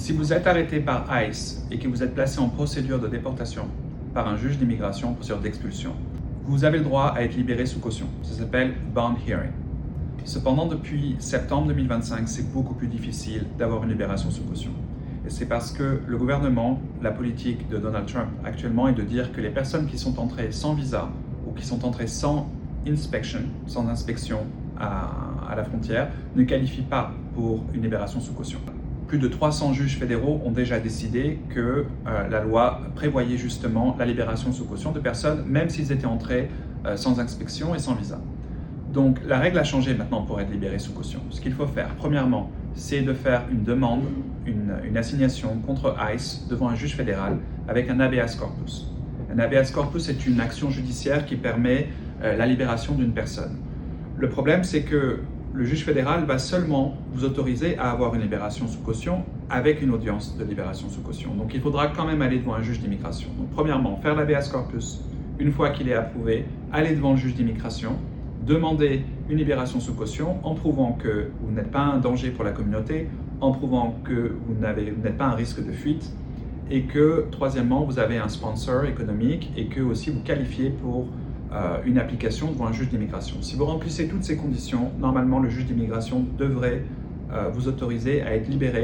Si vous êtes arrêté par ICE et que vous êtes placé en procédure de déportation par un juge d'immigration, procédure d'expulsion, vous avez le droit à être libéré sous caution. Ça s'appelle bond hearing. Cependant, depuis septembre 2025, c'est beaucoup plus difficile d'avoir une libération sous caution. Et c'est parce que le gouvernement, la politique de Donald Trump actuellement est de dire que les personnes qui sont entrées sans visa ou qui sont entrées sans inspection à la frontière, ne qualifient pas pour une libération sous caution. Plus de 300 juges fédéraux ont déjà décidé que la loi prévoyait justement la libération sous caution de personnes, même s'ils étaient entrés sans inspection et sans visa. Donc la règle a changé maintenant pour être libéré sous caution. Ce qu'il faut faire, premièrement, c'est de faire une demande, une assignation contre ICE devant un juge fédéral avec un habeas corpus. Un habeas corpus est une action judiciaire qui permet la libération d'une personne. Le problème, c'est que le juge fédéral va seulement vous autoriser à avoir une libération sous caution avec une audience de libération sous caution. Donc il faudra quand même aller devant un juge d'immigration. Donc premièrement, faire l'habeas corpus. Une fois qu'il est approuvé, aller devant le juge d'immigration, demander une libération sous caution en prouvant que vous n'êtes pas un danger pour la communauté, en prouvant que vous n'êtes pas un risque de fuite et que, troisièmement, vous avez un sponsor économique et que aussi vous qualifiez pour une application devant un juge d'immigration. Si vous remplissez toutes ces conditions, normalement le juge d'immigration devrait vous autoriser à être libéré